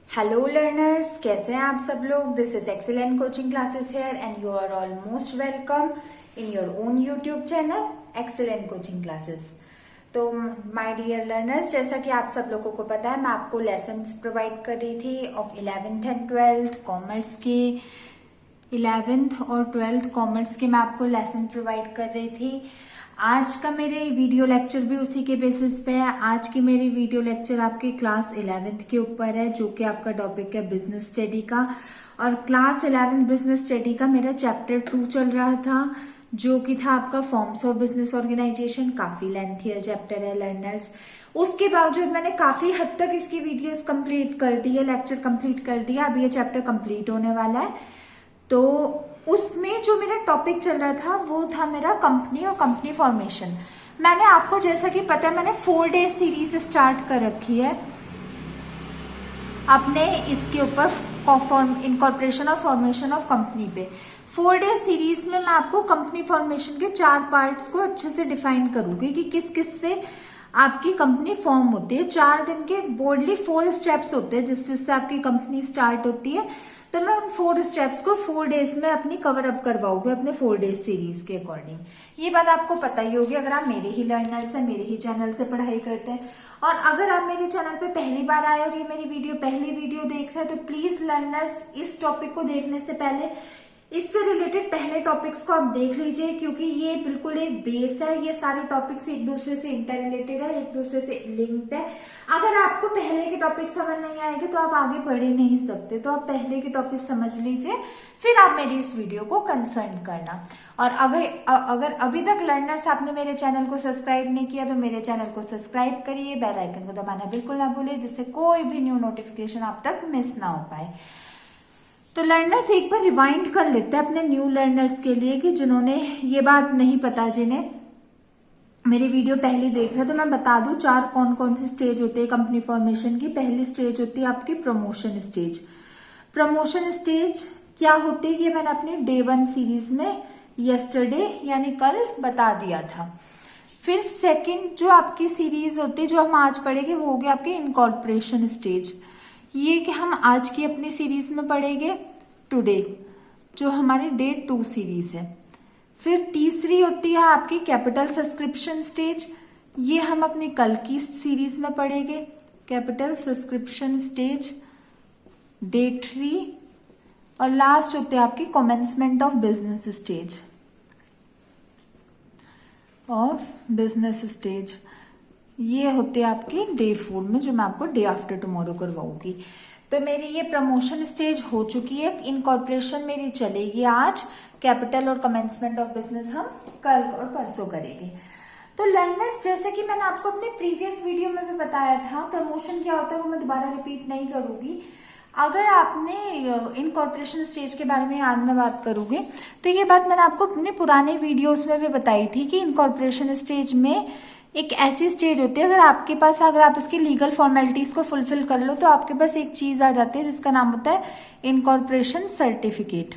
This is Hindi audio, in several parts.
हेलो लर्नर्स, कैसे हैं आप सब लोग। This is excellent coaching classes here and you are all most welcome in your own YouTube channel excellent coaching classes. तो माय डियर लर्नर्स, जैसा कि आप सब लोगों को पता है, मैं आपको लेसन्स प्रोवाइड कर रही थी of 11th and 12th commerce के। 11th और 12th कॉमर्स के मैं आपको लेसन प्रोवाइड कर रही थी। आज का मेरे वीडियो लेक्चर भी उसी के बेसिस पे है। आज की मेरी वीडियो लेक्चर आपके क्लास 11th के ऊपर है, जो कि आपका टॉपिक है बिजनेस स्टडी का। और क्लास 11 बिजनेस स्टडी का मेरा चैप्टर 2 चल रहा था, जो कि था आपका फॉर्म्स ऑफ बिजनेस ऑर्गेनाइजेशन। काफी लेंथी चैप्टर है लर्नर्स। उसके बावजूद मैंने काफी हद तक इसकी वीडियोस कंप्लीट कर दी है, लेक्चर कंप्लीट कर दिया। अब ये चैप्टर कंप्लीट होने वाला है। तो उसमें जो मेरा टॉपिक चल रहा था वो था मेरा कंपनी और कंपनी फॉर्मेशन। मैंने आपको, जैसा कि पता है, मैंने 4 डे सीरीज स्टार्ट कर रखी है अपने इसके ऊपर इनकॉर्पोरेशन और फॉर्मेशन ऑफ कंपनी पे। 4 डे सीरीज में मैं आपको कंपनी फॉर्मेशन के 4 पार्ट्स को अच्छे से डिफाइन करूंगी कि किस किस से आपकी कंपनी फॉर्म होती है। 4 दिन के बोर्डली 4 स्टेप्स होते हैं जिससे आपकी कंपनी स्टार्ट होती है। तो मैं उन 4 स्टेप्स को 4 डेज में अपनी कवर अप करवाऊंगी अपने 4 डेज सीरीज के अकॉर्डिंग। ये बात आपको पता ही होगी अगर आप मेरे ही लर्नर्स हैं, मेरे ही चैनल से पढ़ाई करते हैं। और अगर आप मेरे चैनल पे पहली बार आए और ये मेरी पहली वीडियो देख रहे हैं, तो प्लीज लर्नर्स इस टॉपिक को देखने से पहले इससे रिलेटेड पहले टॉपिक्स को आप देख लीजिए, क्योंकि ये बिल्कुल एक बेस है। ये सारे टॉपिक्स एक दूसरे से इंटर रिलेटेड है, एक दूसरे से लिंक्ड है। अगर आपको पहले के टॉपिक समझ नहीं आएंगे तो आप आगे पढ़ ही नहीं सकते। तो आप पहले के टॉपिक समझ लीजिए, फिर आप मेरी इस वीडियो को कंसर्न करना। और अगर अभी तक लर्नर्स आपने मेरे चैनल को सब्सक्राइब नहीं किया तो मेरे चैनल को सब्सक्राइब करिए, बेल आइकन को दबाना बिल्कुल ना भूलिए, जिससे कोई भी न्यू नोटिफिकेशन आप तक मिस ना हो पाए। तो लर्नर्स एक बार रिवाइंड कर लेते हैं अपने न्यू लर्नर्स के लिए, कि जिन्होंने ये बात नहीं पता, जिन्हें मेरी वीडियो पहले देख रहे हैं। तो मैं बता दूं 4 कौन कौन सी स्टेज होती है कंपनी फॉर्मेशन की। पहली स्टेज होती है आपकी प्रमोशन स्टेज। प्रमोशन स्टेज क्या होती है ये मैंने अपनी डे 1 सीरीज में यस्टरडे यानी कल बता दिया था। फिर सेकंड जो आपकी सीरीज होती है, जो हम आज पढ़ेंगे, वो हो गया आपके इनकॉर्पोरेशन स्टेज। ये कि हम आज की अपनी सीरीज में पढ़ेंगे टुडे, जो हमारी डे 2 सीरीज है। फिर तीसरी होती है आपकी कैपिटल सब्सक्रिप्शन स्टेज। ये हम अपनी कल की सीरीज में पढ़ेंगे, कैपिटल सब्सक्रिप्शन स्टेज डे 3। और लास्ट होते हैं आपकी कमेंसमेंट ऑफ बिजनेस स्टेज। ये होते हैं आपकी डे 4 में, जो मैं आपको डे आफ्टर टुमारो करवाऊंगी। तो मेरी ये प्रमोशन स्टेज हो चुकी है। इनकॉर्पोरेशन मेरी चलेगी आज, कैपिटल और कमेंसमेंट ऑफ बिजनेस हम कल और परसों करेंगे। तो लर्नर्स, जैसे कि मैंने आपको अपने प्रीवियस वीडियो में भी बताया था, प्रमोशन क्या होता है वो मैं दोबारा रिपीट नहीं करूंगी। अगर आपने इनकॉर्पोरेशन स्टेज के बारे में आज में बात करूंगी, तो ये बात मैंने आपको अपने पुराने वीडियोस में भी बताई थी कि इनकॉर्पोरेशन स्टेज में एक ऐसी स्टेज होती है, अगर आप इसकी लीगल फॉर्मेलिटीज को फुलफिल कर लो तो आपके पास एक चीज आ जाती है जिसका नाम होता है इनकॉर्पोरेशन सर्टिफिकेट।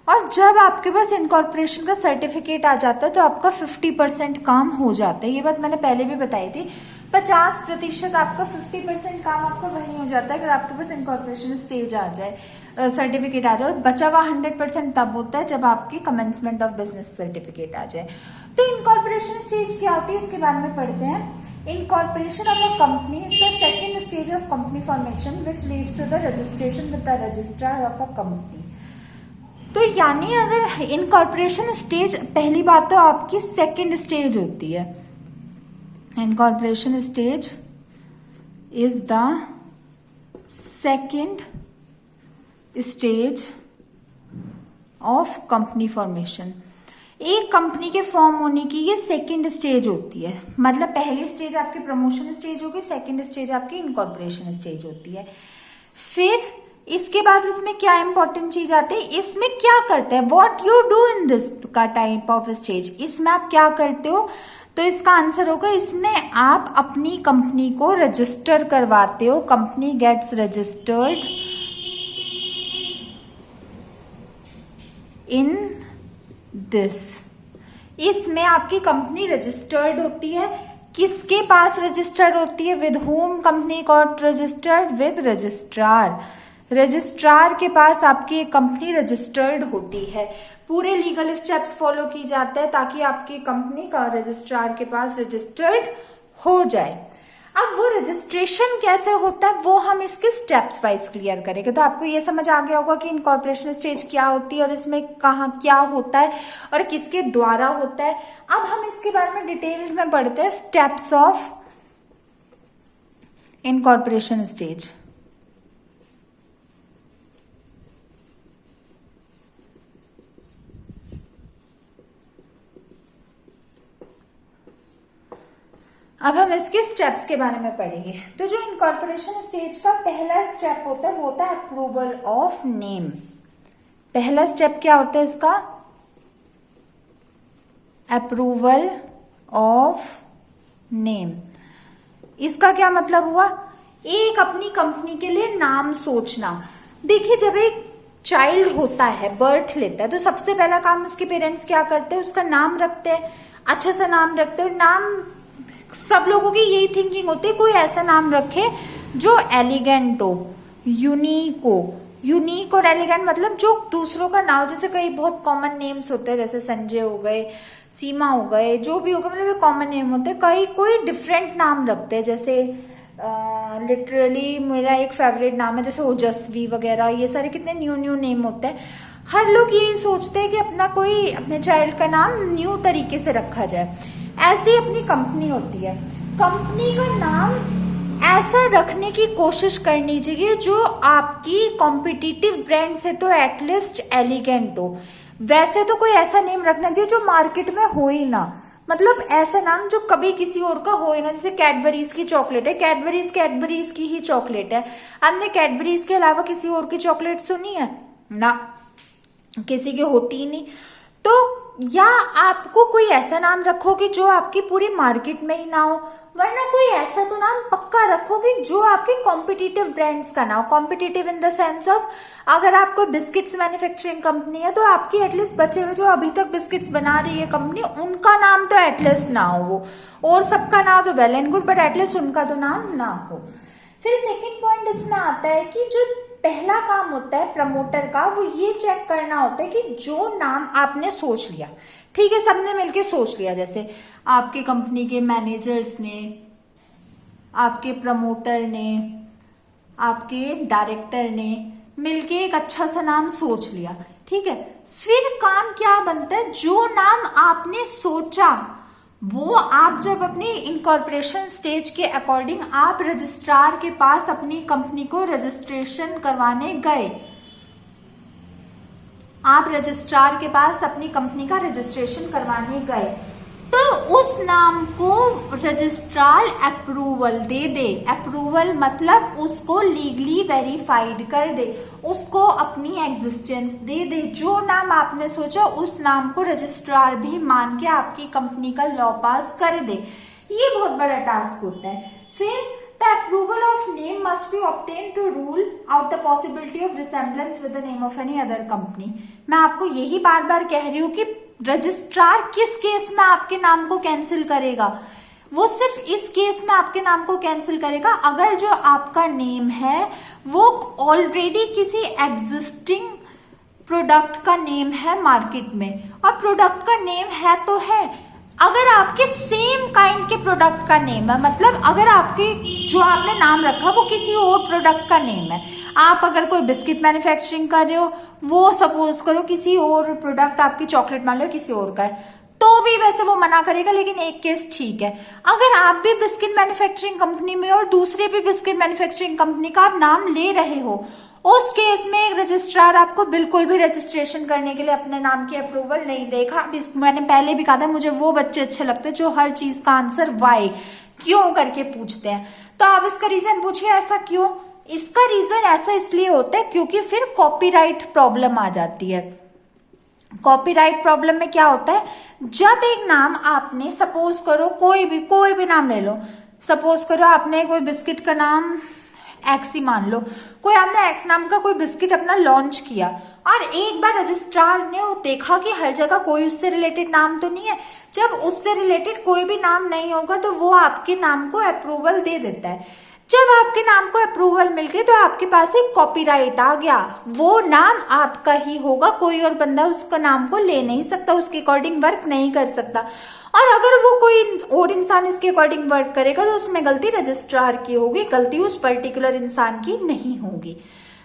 और जब आपके पास इनकॉर्पोरेशन का सर्टिफिकेट आ जाता है तो आपका 50% काम हो जाता है। ये बात मैंने पहले भी बताई थी। 50% आपका 50% काम आपका वही हो जाता है अगर आपके पास इनकॉर्पोरेशन स्टेज आ जाए, सर्टिफिकेट आ जाए। और बचा हुआ 100% तब होता है जब आपकी कमेंसमेंट ऑफ बिजनेस सर्टिफिकेट आ जाए। तो इनकॉर्पोरेशन स्टेज क्या होती है इसके बारे में पढ़ते हैं। Incorporation of a company is the second stage of company formation which leads to the registration with the registrar of a company. तो यानी अगर इनकॉर्पोरेशन स्टेज, पहली बात तो आपकी सेकंड स्टेज होती है। Incorporation stage is the second stage of company formation. एक कंपनी के फॉर्म होने की ये सेकंड स्टेज होती है। मतलब पहली स्टेज आपकी प्रमोशन स्टेज होगी, सेकंड स्टेज आपकी इनकॉर्पोरेशन स्टेज होती है। फिर इसके बाद इसमें क्या इंपॉर्टेंट चीज आती है, इसमें क्या करते हैं, what you do in this का टाइप ऑफ स्टेज। इसमें आप क्या करते हो, तो इसका आंसर होगा, इसमें आप अपनी कंपनी को रजिस्टर करवाते हो। Company gets registered in this. इसमें आपकी कंपनी रजिस्टर्ड होती है किसके पास रजिस्टर्ड होती है? With home company got registered? With registrar. Registrar के पास आपकी कंपनी रजिस्टर्ड होती है। पूरे लीगल स्टेप्स फॉलो की जाते हैं ताकि आपकी कंपनी का रजिस्ट्रार के पास रजिस्टर्ड हो जाए। अब वो रजिस्ट्रेशन कैसे होता है वो हम इसके स्टेप्स वाइज क्लियर करेंगे। तो आपको ये समझ आ गया होगा कि इनकॉर्पोरेशन स्टेज क्या होती है और इसमें कहाँ क्या होता है और किसके द्वारा होता है। अब हम इसके बारे में डिटेल में पढ़ते हैं, स्टेप्स ऑफ इनकॉर्पोरेशन स्टेज। अब हम इसके स्टेप्स के बारे में पढ़ेंगे। तो जो इनकॉर्पोरेशन स्टेज का पहला स्टेप होता है वो होता है अप्रूवल ऑफ नेम। पहला स्टेप क्या होता है इसका? Approval of name. इसका क्या मतलब हुआ? एक अपनी कंपनी के लिए नाम सोचना। देखिए, जब एक चाइल्ड होता है, बर्थ लेता है, तो सबसे पहला काम उसके पेरेंट्स क्या करते हैं? उसका नाम रखते हैं, अच्छा सा नाम रखते हैं। नाम सब लोगों की यही थिंकिंग होती है, कोई ऐसा नाम रखे जो एलिगेंट हो, यूनिक हो। यूनिक और एलिगेंट मतलब जो दूसरों का नाम, जैसे कई बहुत कॉमन नेम्स होते हैं, जैसे संजय हो गए, सीमा हो गए, जो भी हो गए, मतलब कॉमन नेम होते हैं। कई कोई डिफरेंट नाम रखते हैं, जैसे लिटरली मेरा एक फेवरेट नाम है जैसे ओजस्वी वगैरह, ये सारे कितने न्यू न्यू नेम होते हैं। हर लोग यही सोचते हैं कि अपने चाइल्ड का नाम न्यू तरीके से रखा जाए। ऐसी अपनी कंपनी होती है, कंपनी का नाम ऐसा रखने की कोशिश करनी चाहिए जो आपकी कॉम्पिटिटिव ब्रांड से तो एटलीस्ट एलिगेंट हो। वैसे तो कोई ऐसा नेम रखना चाहिए जो मार्केट में हो ही ना, मतलब ऐसा नाम जो कभी किसी और का हो ही ना। जैसे कैडबरीज की चॉकलेट है, कैडबरीज की ही चॉकलेट है। आपने कैडबरीज के अलावा किसी और की चॉकलेट सुनी है? ना, किसी की होती ही नहीं। तो या आपको कोई ऐसा नाम रखोगे जो आपकी पूरी मार्केट में ही ना हो, वरना कोई ऐसा तो नाम पक्का रखोगे जो आपके कॉम्पिटिटिव ब्रांड्स का ना हो। Competitive in the sense of, अगर आप कोई बिस्किट्स मैन्युफैक्चरिंग कंपनी है तो आपकी एटलीस्ट बचे हुए जो अभी तक बिस्किट्स बना रही है कंपनी, उनका नाम तो एटलीस्ट ना हो वो, और सबका नाम तो well and good, but at least उनका तो नाम ना हो। फिर सेकेंड पॉइंट इसमें आता है कि जो पहला काम होता है प्रमोटर का, वो ये चेक करना होता है कि जो नाम आपने सोच लिया, ठीक है, सबने मिलके सोच लिया, जैसे आपके कंपनी के मैनेजर्स ने, आपके प्रमोटर ने, आपके डायरेक्टर ने मिलके एक अच्छा सा नाम सोच लिया, ठीक है। फिर काम क्या बनता है? जो नाम आपने सोचा वो आप जब अपनी इनकॉर्पोरेशन स्टेज के अकॉर्डिंग आप रजिस्ट्रार के पास अपनी कंपनी को रजिस्ट्रेशन करवाने गए, आप रजिस्ट्रार के पास अपनी कंपनी का रजिस्ट्रेशन करवाने गए, तो उस नाम को रजिस्ट्रार अप्रूवल दे दे। अप्रूवल मतलब उसको लीगली वेरीफाइड कर दे, उसको अपनी एग्जिस्टेंस दे दे। जो नाम आपने सोचा उस नाम को रजिस्ट्रार भी मान के आपकी कंपनी का लॉ पास कर दे। ये बहुत बड़ा टास्क होता है। फिर the approval of name must be obtain to rule out the possibility of resemblance with the name of any other company. मैं आपको यही बार बार कह रही हूँ कि रजिस्ट्रार किस केस में आपके नाम को कैंसिल करेगा? वो सिर्फ इस केस में आपके नाम को कैंसिल करेगा अगर जो आपका नेम है वो ऑलरेडी किसी एग्जिस्टिंग प्रोडक्ट का नेम है मार्केट में, और प्रोडक्ट का नेम है तो है। अगर आपके सेम काइंड के प्रोडक्ट का नेम है, मतलब अगर आपके जो आपने नाम रखा वो किसी और प्रोडक्ट का नेम है, आप अगर कोई बिस्किट मैन्युफैक्चरिंग कर रहे हो, वो सपोज करो किसी और प्रोडक्ट, आपकी चॉकलेट मान लो किसी और का है, तो भी वैसे वो मना करेगा। लेकिन एक केस ठीक है, अगर आप भी बिस्किट मैन्युफैक्चरिंग कंपनी में और दूसरे भी बिस्किट मैन्युफैक्चरिंग कंपनी का आप नाम ले रहे हो, उस केस में एक रजिस्ट्रार आपको बिल्कुल भी रजिस्ट्रेशन करने के लिए अपने नाम की अप्रूवल नहीं देगा। मैंने पहले भी कहा था, मुझे वो बच्चे अच्छे लगते हैं जो हर चीज का आंसर वाई, क्यों करके पूछते हैं। तो आप इसका रीजन पूछिए, ऐसा क्यों? इसका रीजन ऐसा इसलिए होता है क्योंकि फिर कॉपीराइट प्रॉब्लम आ जाती है। कॉपीराइट प्रॉब्लम में क्या होता है, जब एक नाम आपने, सपोज करो कोई भी नाम ले लो, सपोज करो आपने कोई बिस्किट का नाम एक्स ही मान लो, कोई आपने एक्स नाम का कोई बिस्किट अपना लॉन्च किया और एक बार रजिस्ट्रार ने देखा कि हर जगह कोई उससे रिलेटेड नाम तो नहीं है, जब उससे रिलेटेड कोई भी नाम नहीं होगा तो वो आपके नाम को अप्रूवल दे देता है। जब आपके नाम को अप्रूवल मिल गई तो आपके पास एक कॉपीराइट आ गया, वो नाम आपका ही होगा, कोई और बंदा उसका नाम को ले नहीं सकता, उसके अकॉर्डिंग वर्क नहीं कर सकता। और अगर वो कोई और इंसान इसके अकॉर्डिंग वर्क करेगा तो उसमें गलती रजिस्ट्रार की होगी, गलती उस पर्टिकुलर इंसान की नहीं होगी।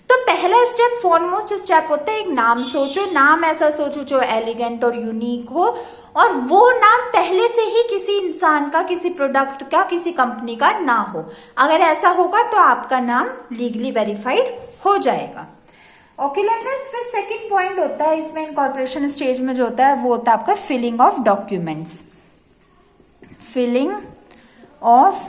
तो पहला स्टेप, फॉरमोस्ट स्टेप होता है एक नाम सोचो, नाम ऐसा सोचो जो एलिगेंट और यूनिक हो और वो नाम पहले से ही किसी इंसान का, किसी प्रोडक्ट का, किसी कंपनी का ना हो। अगर ऐसा होगा तो आपका नाम लीगली वेरीफाइड हो जाएगा। ओके लर्नर्स, फिर सेकंड पॉइंट होता है इसमें इनकॉर्पोरेशन स्टेज में जो होता है वो होता है आपका filling of documents. Filling of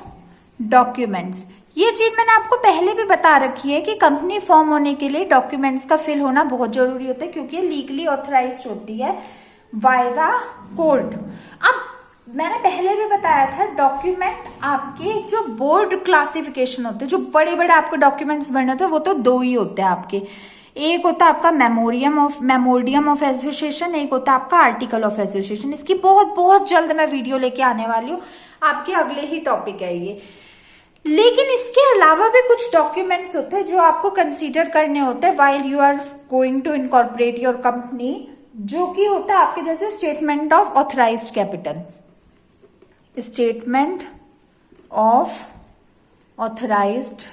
documents, ये चीज मैंने आपको पहले भी बता रखी है कि कंपनी फॉर्म होने के लिए डॉक्यूमेंट्स का फिल होना बहुत जरूरी होता है क्योंकि ये लीगली ऑथराइज्ड होती है बाय द कोर्ट। अब मैंने पहले भी बताया था डॉक्यूमेंट आपके जो बोर्ड क्लासिफिकेशन होते हैं, जो बड़े बड़े आपको डॉक्यूमेंट्स बनने होते हैं वो तो दो ही होते हैं आपके, एक होता है आपका मेमोरियम ऑफ एसोसिएशन, एक होता है आपका आर्टिकल ऑफ एसोसिएशन। इसकी बहुत जल्द मैं वीडियो लेके आने वाली हूँ, आपके अगले ही टॉपिक है ये। लेकिन इसके अलावा भी कुछ डॉक्यूमेंट्स होते हैं जो आपको कंसीडर करने होते हैं while you are going to incorporate your company, जो कि होता है आपके जैसे statement of authorised capital. Statement of authorised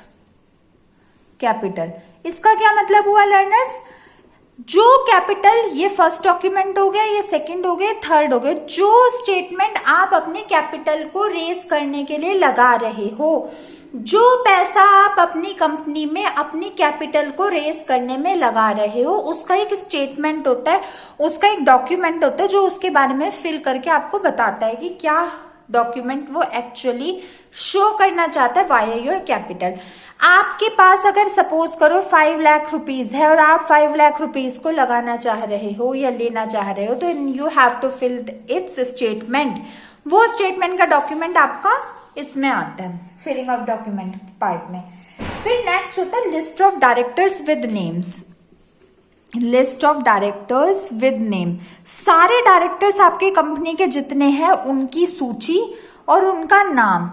capital, इसका क्या मतलब हुआ लर्नर्स? जो कैपिटल, ये फर्स्ट डॉक्यूमेंट हो गया, ये सेकंड हो गया, थर्ड हो गया, जो स्टेटमेंट आप अपने कैपिटल को रेस करने के लिए लगा रहे हो, जो पैसा आप अपनी कंपनी में अपनी कैपिटल को रेस करने में लगा रहे हो, उसका एक स्टेटमेंट होता है, उसका एक डॉक्यूमेंट होता है जो उसके बारे में फिल करके आपको बताता है कि क्या डॉक्यूमेंट वो एक्चुअली शो करना चाहता है वाया योर कैपिटल। आपके पास अगर सपोज करो 5 लाख रुपीज है और आप 5 लाख रुपीज को लगाना चाह रहे हो या लेना चाह रहे हो, तो you have to fill its statement. वो स्टेटमेंट का डॉक्यूमेंट आपका इसमें आता है फिलिंग ऑफ डॉक्यूमेंट पार्ट में। फिर नेक्स्ट होता है list of directors with names. List of directors with name, सारे डायरेक्टर्स आपके कंपनी के जितने हैं उनकी सूची और उनका नाम,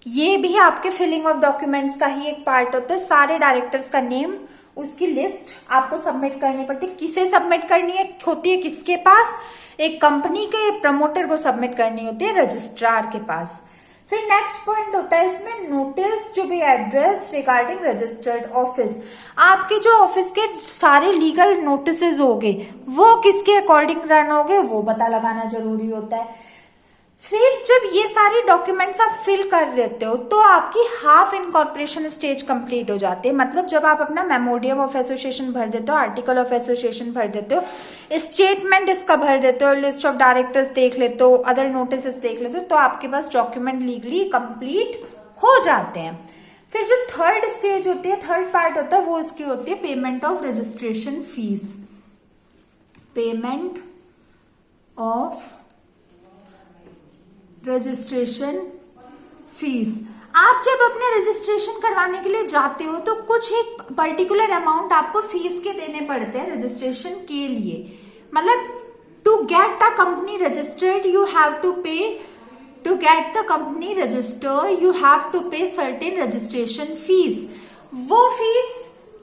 ये भी आपके फिलिंग ऑफ डॉक्यूमेंट्स का ही एक पार्ट होता है। सारे डायरेक्टर्स का नेम, उसकी लिस्ट आपको सबमिट करनी पड़ती है। किसे सबमिट करनी है होती है, किसके पास? एक कंपनी के प्रमोटर को सबमिट करनी होती है, रजिस्ट्रार के पास। फिर नेक्स्ट पॉइंट होता है इसमें notice to be address regarding registered office. आपके जो ऑफिस के सारे लीगल नोटिसेज होंगे वो किसके अकॉर्डिंग रन होंगे वो पता लगाना जरूरी होता है। फिर जब ये सारी डॉक्यूमेंट्स आप फिल कर लेते हो तो आपकी हाफ इनकॉर्पोरेशन स्टेज कंप्लीट हो जाती है। मतलब जब आप अपना मेमोरियम ऑफ एसोसिएशन भर देते हो, आर्टिकल ऑफ एसोसिएशन भर देते हो, स्टेटमेंट इसका भर देते हो, लिस्ट ऑफ डायरेक्टर्स देख लेते हो, अदर नोटिस देख लेते हो, तो आपके पास डॉक्यूमेंट लीगली कंप्लीट हो जाते हैं। फिर जो थर्ड स्टेज होती है, थर्ड पार्ट होता है, वो इसकी होती है payment of registration fees. Payment of registration fees. आप जब अपने रजिस्ट्रेशन करवाने के लिए जाते हो तो कुछ एक पर्टिकुलर अमाउंट आपको फीस के देने पड़ते हैं रजिस्ट्रेशन के लिए। मतलब to get the company registered you have to pay, to get the company register you have to pay certain registration fees. वो फीस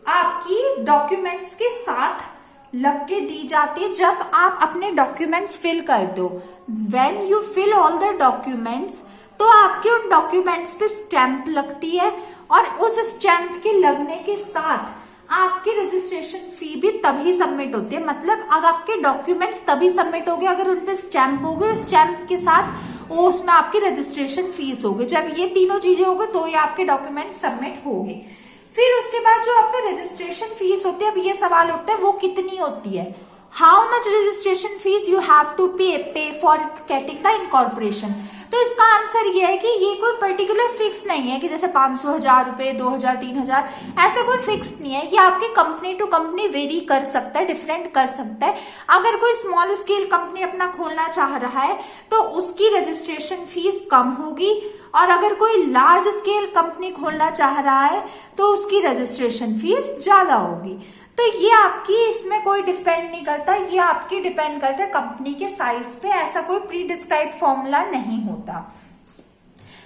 आपकी डॉक्यूमेंट्स के साथ लग के दी जाती है जब आप अपने डॉक्यूमेंट्स फिल कर दो। When you fill all the documents, तो आपके उन डॉक्यूमेंट्स पे स्टैंप लगती है और उस स्टैंप के लगने के साथ आपकी रजिस्ट्रेशन फी भी तभी सबमिट होती है। मतलब अगर आपके डॉक्यूमेंट्स तभी सबमिट होंगे अगर उन पे स्टैंप होगी, स्टैंप के साथ वो उसमें आपकी रजिस्ट्रेशन फीस होगी। जब ये तीनों चीजें होगी तो ये आपके डॉक्यूमेंट सबमिट होंगे। फिर उसके बाद जो आपका रजिस्ट्रेशन फीस होती है, अब ये सवाल उठता है वो कितनी होती है। How much registration fees you have to pay for getting the incorporation. तो इसका आंसर ये है कि ये कोई पर्टिकुलर फिक्स नहीं है कि जैसे 500, 1000 रुपए, 2000, 3000, ऐसा कोई फिक्स नहीं है। ये आपके कंपनी टू कंपनी वेरी कर सकता है, डिफरेंट कर सकता है। अगर कोई स्मॉल स्केल कंपनी अपना खोलना चाह रहा है तो उसकी रजिस्ट्रेशन फीस कम होगी और अगर कोई लार्ज स्केल कंपनी खोलना चाह रहा है तो उसकी रजिस्ट्रेशन फीस ज्यादा होगी। तो ये आपकी इसमें कोई डिपेंड नहीं करता, ये आपकी डिपेंड करता है कंपनी के साइज पे, ऐसा कोई प्री डिस्क्राइब फॉर्मूला नहीं होता।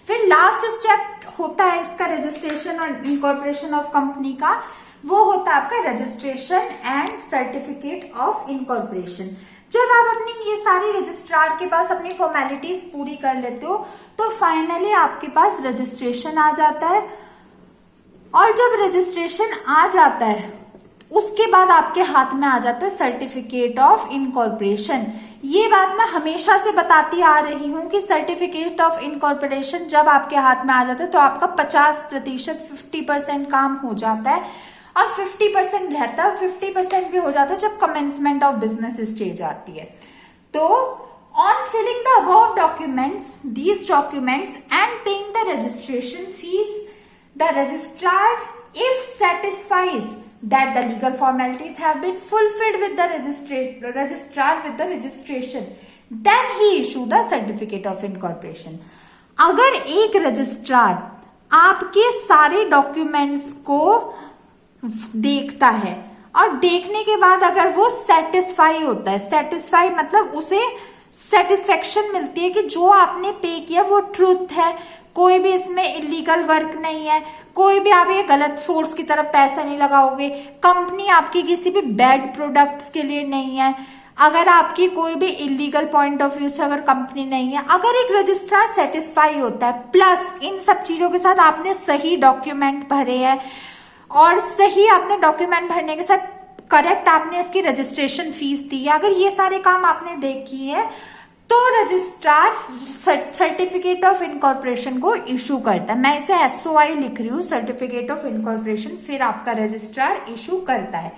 फिर लास्ट स्टेप होता है इसका रजिस्ट्रेशन और इनकॉर्पोरेशन ऑफ कंपनी का, वो होता है आपका registration and certificate of incorporation. जब आप अपनी ये सारी रजिस्ट्रार के पास अपनी फॉर्मेलिटीज पूरी कर लेते हो तो फाइनली आपके पास रजिस्ट्रेशन आ जाता है, और जब रजिस्ट्रेशन आ जाता है उसके बाद आपके हाथ में आ जाता है सर्टिफिकेट ऑफ इनकॉर्पोरेशन। ये बात मैं हमेशा से बताती आ रही हूं कि सर्टिफिकेट ऑफ इनकॉर्पोरेशन जब आपके हाथ में आ जाता है तो आपका 50% 50% काम हो जाता है, और 50% रहता है, 50% भी हो जाता है जब कमेंसमेंट ऑफ बिजनेस स्टेज आती है। तो on filling the above documents, these documents and paying the registration fees, the registrar if satisfies that the legal formalities have been fulfilled with the registrar with the registration, then he issue the certificate of incorporation. अगर एक रजिस्ट्रार आपके सारे डॉक्यूमेंट्स को देखता है और देखने के बाद अगर वो सेटिस्फाई होता है, सेटिस्फाई मतलब उसे सेटिस्फेक्शन मिलती है कि जो आपने पे किया वो ट्रूथ है, कोई भी इसमें इलीगल वर्क नहीं है, कोई भी आप ये गलत सोर्स की तरफ पैसा नहीं लगाओगे, कंपनी आपकी किसी भी बैड प्रोडक्ट्स के लिए नहीं है, अगर आपकी कोई भी इलीगल पॉइंट ऑफ व्यू से अगर कंपनी नहीं है, अगर एक रजिस्ट्रार सेटिस्फाई होता है, प्लस इन सब चीजों के साथ आपने सही डॉक्यूमेंट भरे हैं और सही आपने डॉक्यूमेंट भरने के साथ करेक्ट आपने इसकी रजिस्ट्रेशन फीस दी है, अगर ये सारे काम आपने देखी है तो रजिस्ट्रार सर्टिफिकेट ऑफ इनकॉर्पोरेशन को इशू करता है। मैं इसे SOI लिख रही हूं, सर्टिफिकेट ऑफ इनकॉर्पोरेशन, फिर आपका रजिस्ट्रार इशू करता है।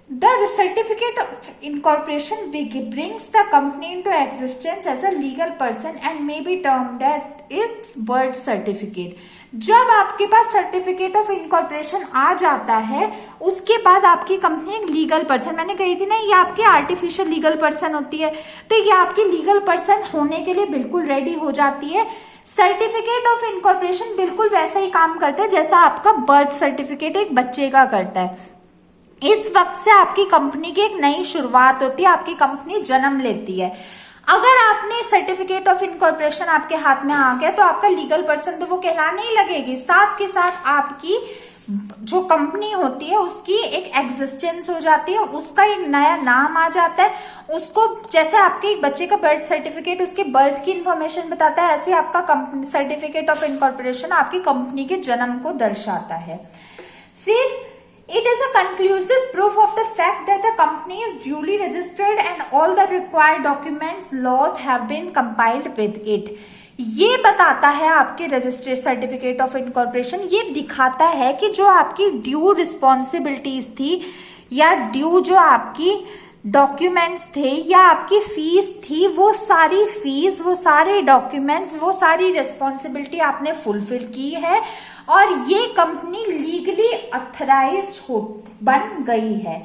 The certificate of incorporation brings the company into existence as a legal person and may be termed as its birth certificate. जब आपके पास सर्टिफिकेट ऑफ इनकॉर्पोरेशन आ जाता है उसके बाद आपकी कंपनी एक लीगल पर्सन, मैंने कही थी ना ये आपकी आर्टिफिशियल लीगल पर्सन होती है, तो ये आपकी लीगल पर्सन होने के लिए बिल्कुल रेडी हो जाती है। सर्टिफिकेट ऑफ इनकॉर्पोरेशन बिल्कुल वैसा ही काम करता है जैसा आपका बर्थ सर्टिफिकेट एक बच्चे का करता है। इस वक्त से आपकी कंपनी की एक नई शुरुआत होती है, आपकी कंपनी जन्म लेती है। अगर आपने सर्टिफिकेट ऑफ इनकॉर्पोरेशन आपके हाथ में आ गया तो आपका लीगल पर्सन तो वो कहलाने ही लगेगी, साथ के साथ आपकी जो कंपनी होती है उसकी एक एग्जिस्टेंस हो जाती है, उसका एक नया नाम आ जाता है, उसको जैसे आपके एक बच्चे का बर्थ सर्टिफिकेट उसके बर्थ की इंफॉर्मेशन बताता है, ऐसे आपका सर्टिफिकेट ऑफ इनकॉर्पोरेशन आपकी कंपनी के जन्म को दर्शाता है। फिर it is a conclusive proof of the fact that a company is duly registered and all the required documents laws have been compiled with it. ये बताता है आपके रजिस्ट्रेशन सर्टिफिकेट ऑफ इनकॉर्पोरेशन, ये दिखाता है कि जो आपकी ड्यू रिस्पॉन्सिबिलिटीज थी या ड्यू जो आपकी डॉक्यूमेंट्स थे या आपकी फीस थी, वो सारी फीस, वो सारे डॉक्यूमेंट्स, वो सारी रिस्पॉन्सिबिलिटी आपने फुलफिल की है और ये कंपनी लीगली ऑथराइज्ड बन गई है।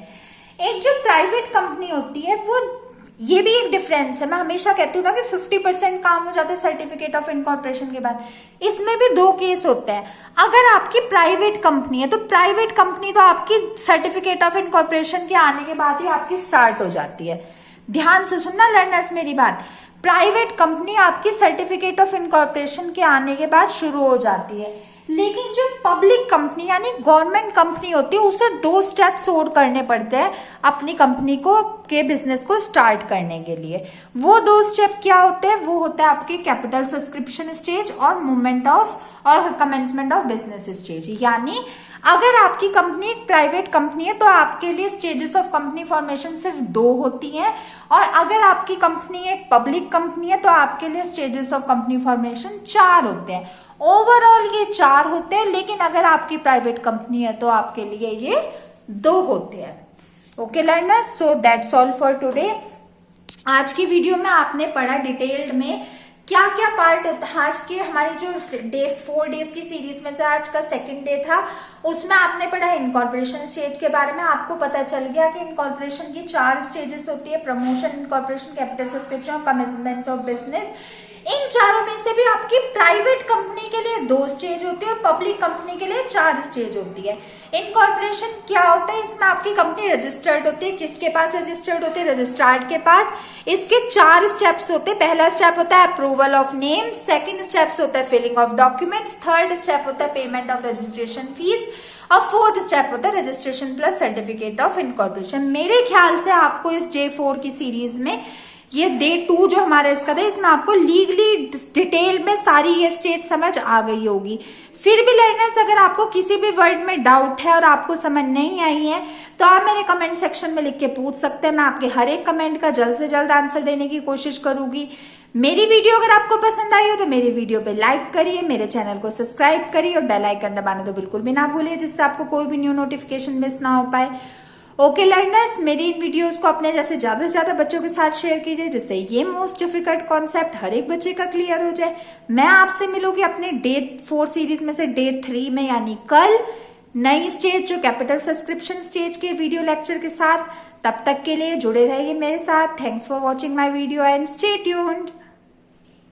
एक जो प्राइवेट कंपनी होती है वो, ये भी एक डिफरेंस है, मैं हमेशा कहती हूँ ना कि 50% काम हो जाता है सर्टिफिकेट ऑफ इनकॉर्पोरेशन के बाद। इसमें भी दो केस होते हैं। अगर आपकी प्राइवेट कंपनी है तो प्राइवेट कंपनी तो आपकी सर्टिफिकेट ऑफ इनकॉर्पोरेशन के आने के बाद ही आपकी स्टार्ट हो जाती है। ध्यान से सुनना लर्नर्स मेरी बात, प्राइवेट कंपनी आपकी सर्टिफिकेट ऑफ इनकॉर्पोरेशन के आने के बाद शुरू हो जाती है, लेकिन जो पब्लिक कंपनी यानी गवर्नमेंट कंपनी होती है उसे 2 स्टेप्स और करने पड़ते हैं अपनी कंपनी को के बिजनेस को स्टार्ट करने के लिए। वो 2 स्टेप क्या होते हैं? वो होता है आपके कैपिटल सब्सक्रिप्शन स्टेज और मूवमेंट ऑफ और कमेंसमेंट ऑफ बिजनेस स्टेज। यानी अगर आपकी कंपनी एक प्राइवेट कंपनी है तो आपके लिए स्टेजेस ऑफ कंपनी फॉर्मेशन सिर्फ 2 होती हैं, और अगर आपकी कंपनी एक पब्लिक कंपनी है तो आपके लिए स्टेजेस ऑफ कंपनी फॉर्मेशन 4 होते हैं। ओवरऑल ये 4 होते हैं, लेकिन अगर आपकी प्राइवेट कंपनी है तो आपके लिए ये 2 होते हैं। Okay learners, so that's all for today. आज की वीडियो में आपने पढ़ा डिटेल्ड में क्या क्या पार्ट होता है। आज के हमारी जो 4 डेज की सीरीज में से आज का 2nd डे था, उसमें आपने पढ़ा इनकॉर्पोरेशन स्टेज के बारे में। आपको पता चल गया कि इनकॉर्पोरेशन की 4 स्टेजेस होती है, प्रमोशन, इनकॉर्पोरेशन, कैपिटल सब्सक्रिप्शन और कमिटमेंट्स ऑफ बिजनेस। इन चारों में से भी आपकी प्राइवेट कंपनी के लिए 2 स्टेज होती है और पब्लिक कंपनी के लिए 4 स्टेज होती है। इनकॉर्पोरेशन क्या होता है, इसमें आपकी कंपनी रजिस्टर्ड होती है। किसके पास रजिस्टर्ड होती है? रजिस्ट्रार के पास। इसके 4 स्टेप्स होते हैं। पहला स्टेप होता है approval of name, second steps होता है filling of documents, third step होता है पेमेंट ऑफ रजिस्ट्रेशन फीस और फोर्थ स्टेप होता है registration plus certificate of incorporation. मेरे ख्याल से आपको इस J4 की सीरीज में ये डे 2 जो हमारा इसका था, इसमें आपको लीगली डिटेल में सारी ये स्टेज समझ आ गई होगी। फिर भी लर्नर्स, अगर आपको किसी भी वर्ड में डाउट है और आपको समझ नहीं आई है तो आप मेरे कमेंट सेक्शन में लिख के पूछ सकते हैं। मैं आपके हर एक कमेंट का जल्द से जल्द आंसर देने की कोशिश करूंगी। मेरी वीडियो अगर आपको पसंद आई हो तो मेरी वीडियो पे लाइक करिए, मेरे चैनल को सब्सक्राइब करिए और बेल आइकन दबाना तो बिल्कुल भी ना भूलिए, जिससे आपको कोई भी न्यू नोटिफिकेशन मिस ना हो पाए। ओके लर्नर्स, मेरी इन वीडियोस को अपने जैसे ज्यादा से ज्यादा बच्चों के साथ शेयर कीजिए, जिससे ये मोस्ट डिफिकल्ट कॉन्सेप्ट हर एक बच्चे का क्लियर हो जाए। मैं आपसे मिलूंगी अपने डे 4 सीरीज में से डे 3 में, यानी कल, नई स्टेज जो कैपिटल सब्सक्रिप्शन स्टेज के वीडियो लेक्चर के साथ। तब तक के लिए जुड़े रहिए मेरे साथ। Thanks for watching my video and stay tuned.